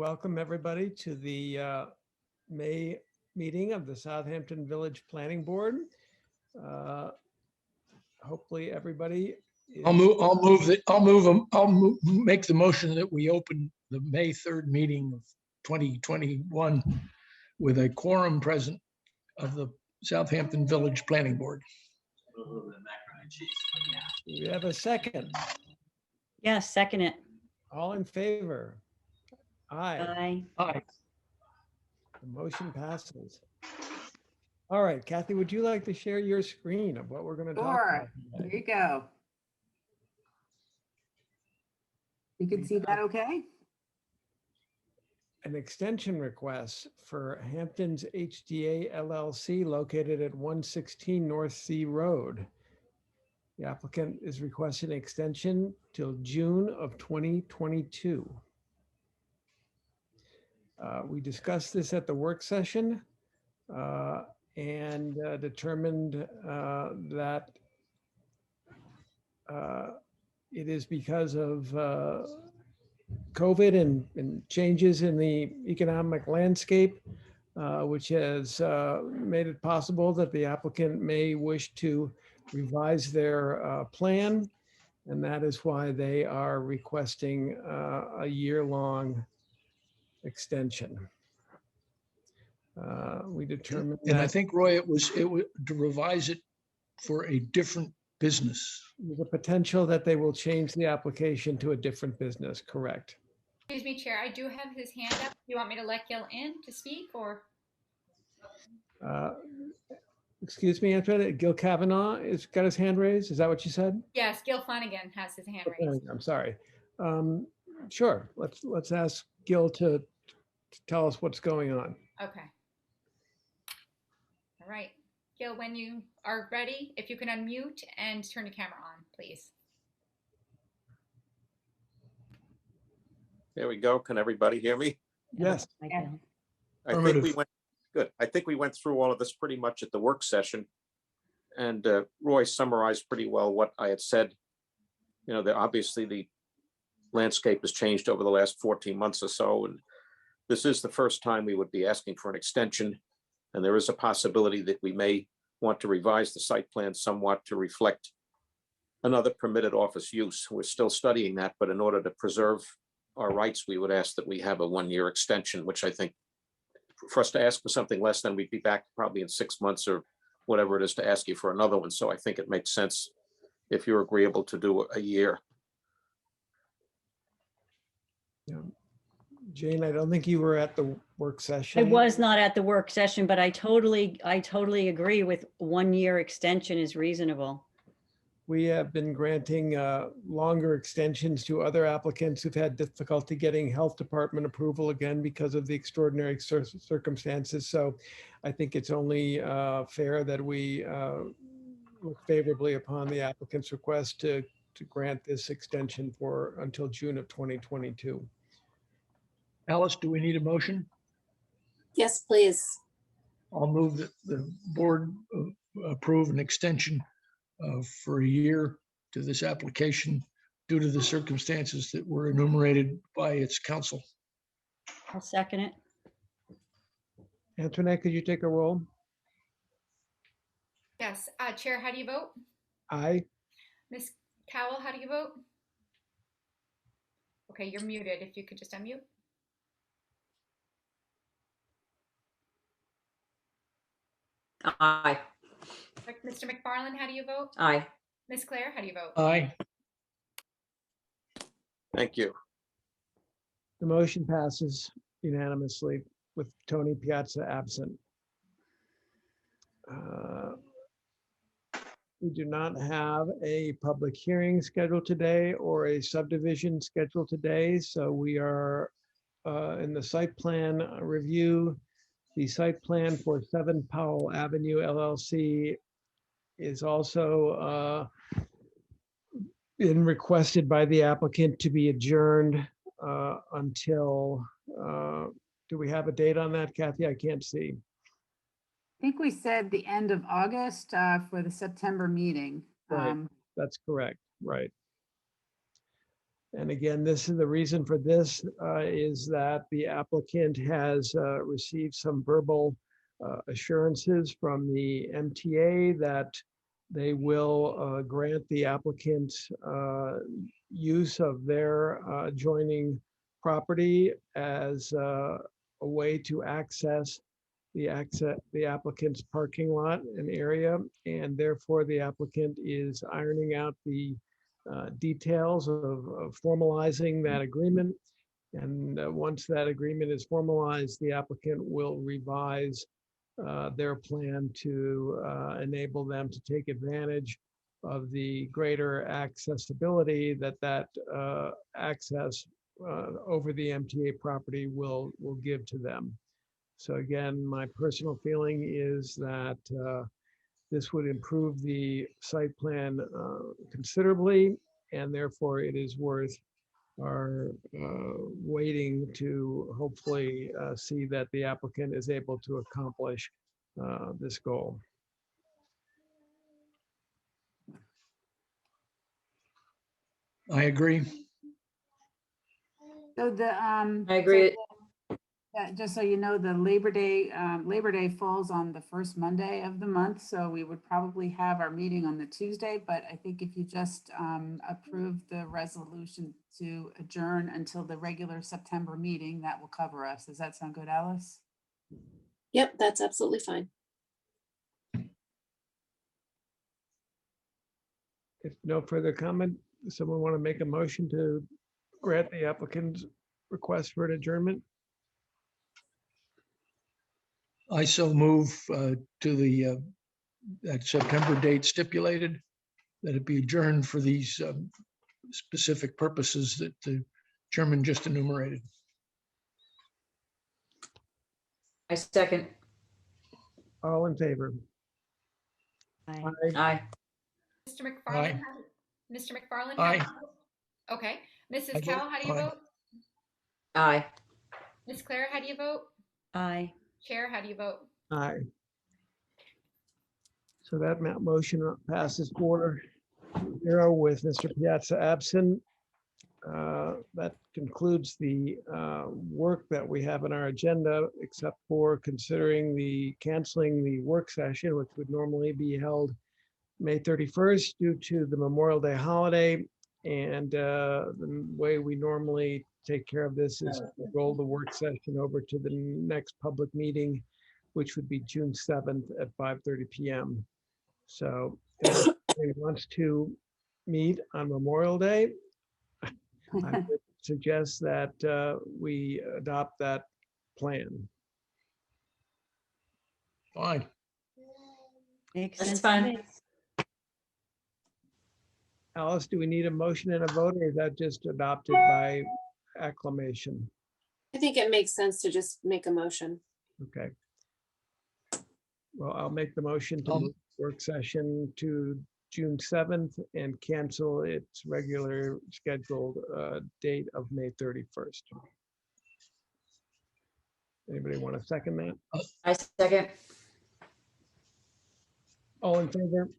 welcome everybody to the May meeting of the Southampton Village Planning Board. Hopefully everybody I'll make the motion that we open the May 3rd meeting of 2021 with a quorum present of the Southampton Village Planning Board. We have a second. Yes, second it. All in favor? Aye. Aye. Aye. The motion passes. All right, Kathy, would you like to share your screen of what we're going to talk Sure. about There today? you go. You can see that okay? An extension request for Hampton's HDA LLC located at 116 North Sea Road. The applicant is requesting an extension till June of 2022. We discussed this at the work session and determined that it is because of COVID and changes in the economic landscape, which has made it possible that the applicant may wish to revise their plan. And that is why they are requesting a year-long extension. We determined And I that think, Roy, it was to revise it for a different business. there's a potential that they will change the application to a different business, correct? Excuse me, Chair, I do have his hand up. Do you want me to let Gil in to speak or? Excuse me, Antoinette, Gil Kavanaugh has got his hand raised. Is that what you said? Yes, Gil Flanagan has his hand raised. I'm sorry. Sure, let's ask Gil to tell us what's going on. Okay. All right. Gil, when you are ready, if you can unmute and turn the camera on, please. There we go. Can everybody hear me? Yes. I Yeah. don't. I think we went, good. I think we went through all of this pretty much at the work session. And Roy summarized pretty well what I had said. You know, obviously the landscape has changed over the last 14 months or so. And this is the first time we would be asking for an extension. And there is a possibility that we may want to revise the site plan somewhat to reflect another permitted office use. We're still studying that, but in order to preserve our rights, we would ask that we have a 1-year extension, which I think for us to ask for something less than we'd be back probably in 6 months or whatever it is to ask you for another one. So I think it makes sense if you're agreeable to do a year. Yeah. Jane, I don't think you were at the work session. I was not at the work session, but I totally agree with 1-year extension is reasonable. We have been granting longer extensions to other applicants who've had difficulty getting health department approval again because of the extraordinary circumstances. So I think it's only fair that we look favorably upon the applicant's request to grant this extension for until June of 2022. Alice, do we need a motion? Yes, please. I'll move that the board approve an extension for a year to this application due to the circumstances that were enumerated by its counsel. I'll second it. Antoinette, could you take a roll? Yes, Chair, how do you vote? Aye. Ms. Cowell, how do you vote? Okay, you're muted. If you could just unmute. Aye. Mr. McFarland, how do you vote? Aye. Ms. Claire, how do you vote? Aye. Thank you. The motion passes unanimously with Tony Piazza absent. We do not have a public hearing scheduled today or a subdivision scheduled today, so we are in the site plan review. The site plan for 7 Powell Avenue LLC is also been requested by the applicant to be adjourned until, do we have a date on that, Kathy? I can't see. I think we said the end of August for the September meeting. Right. That's correct, right. And again, this is the reason for this is that the applicant has received some verbal assurances from the MTA that they will grant the applicant use of their adjoining property as a way to access the applicant's parking lot and area, and therefore the applicant is ironing out the details of formalizing that agreement. And once that agreement is formalized, the applicant will revise their plan to enable them to take advantage of the greater accessibility that access over the MTA property will give to them. So again, my personal feeling is that this would improve the site plan considerably, and therefore it is worth our waiting to hopefully see that the applicant is able to accomplish this goal. I agree. So the, I agree. just so you know, the Labor Day falls on the first Monday of the month. So we would probably have our meeting on the Tuesday, but I think if you just approve the resolution to adjourn until the regular September meeting, that will cover us. Does that sound good, Alice? Yep, that's absolutely fine. If no further comment, does someone want to make a motion to grant the applicant's request for an adjournment? I so move to the that September date stipulated, that it be adjourned for these specific purposes that the chairman just enumerated. I second. All in favor? Aye. Aye. Mr. McFarland? Aye. Mr. McFarland? Aye. how do you vote? Okay. I Mrs. vote Carroll, how do you aye. vote? Aye. Ms. Claire, how do you vote? Aye. Chair, how do you vote? Aye. So that motion passes 4-0 with Mr. Piazza absent. That concludes the work that we have on our agenda, except for considering canceling the work session, which would normally be held May 31st due to the Memorial Day holiday. And the way we normally take care of this is to roll the work session over to the next public meeting, which would be June 7th at 5:30 p.m. So if anybody wants to meet on Memorial Day, I would suggest that we adopt that plan. Fine. Makes That's sense. to fine. me. Alice, do we need a motion and a vote, or is that just adopted by acclamation? I think it makes sense to just make a motion. Okay. Well, I'll make the motion to move work session to June 7th and cancel its regular scheduled date of May 31st. Anybody want to second that? I second. All in favor?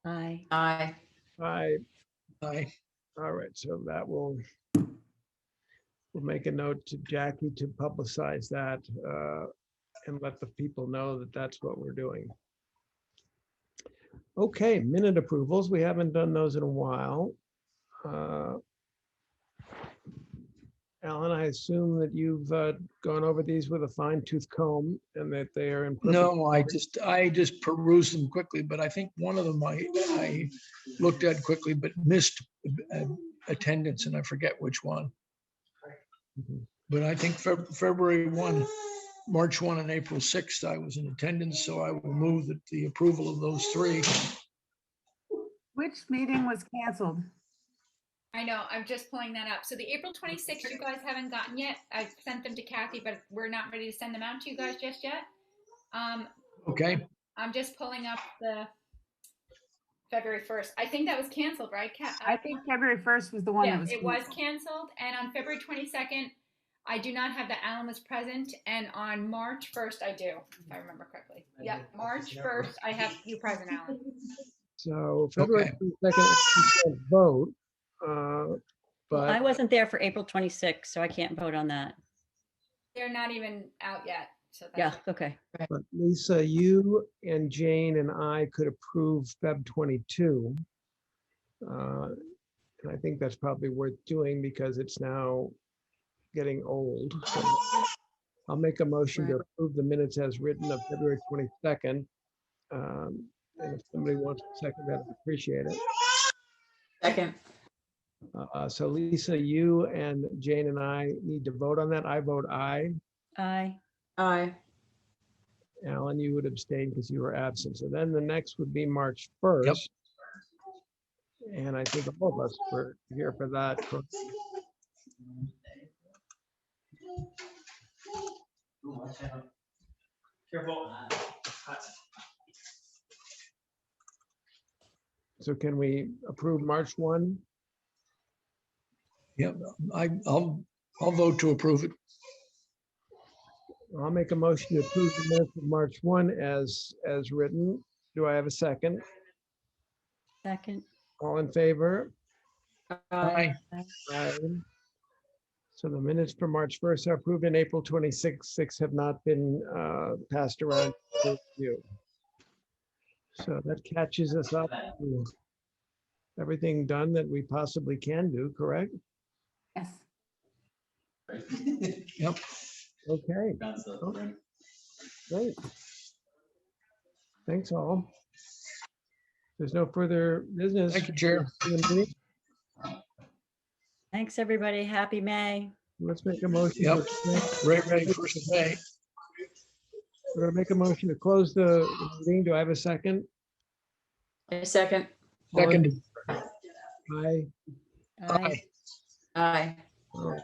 Aye. Aye. Aye. Aye. All right, so that we'll make a note to Jackie to publicize that and let the people know that that's what we're doing. Okay, minute approvals. We haven't done those in a while. Alan, I assume that you've gone over these with a fine tooth comb and that they are in. perfect No, I order. just perused them quickly, but I think one of them I looked at quickly, but missed attendance, and I forget which one. Mhm. But I think February 1, March 1, and April 6th, I was in attendance, so I will move that the approval of those three. Which meeting was canceled? I know, I'm just pulling that up. So the April 26th, you guys haven't gotten yet. I've sent them to Kathy, but we're not ready to send them out to you guys just yet. Okay, I'm just pulling up the February 1st. I think that was canceled, right, Kat? I think February 1st was the one that Yeah, was. it was canceled. canceled. And on February 22nd, I do not have that Alan was present. And on March 1st, I do, if I remember correctly. Yeah, March 1st, I have you present, Alan. So February 22nd, we can't vote. Well, I but wasn't there for April 26th, so I can't vote on that. They're not even out yet, so. that's Yeah, fine. okay. but Lisa, you and Jane and I could approve Feb 22. And I think that's probably worth doing because it's now getting old. So I'll make a motion to approve the minutes as written of February 22nd. And if somebody wants to second that, I'd appreciate it. Second. So Lisa, you and Jane and I need to vote on that. I vote aye. Aye. Aye. Alan, you would abstain because you were absent. So then the next would be March 1st. And I think all of us were here for that. So can we approve March 1? Yep, I'll vote to approve it. I'll make a motion to approve the minutes of March 1 as written. Do I have a second? Second. All in favor? Aye. Aye. So the minutes for March 1st are approved, and April 26th, 6 have not been passed around for review. So that catches us up to everything done that we possibly can do, correct? Yes. Yep. Okay, great. Thanks all. There's no further business. Thank you, Chair. Thanks, everybody. Happy May. Let's make a motion. Yep. to- Ready, 1st of May. We're gonna make a motion to close the meeting. Do I have a second? I second. Second. Aye. Aye. Aye. Aye. All right.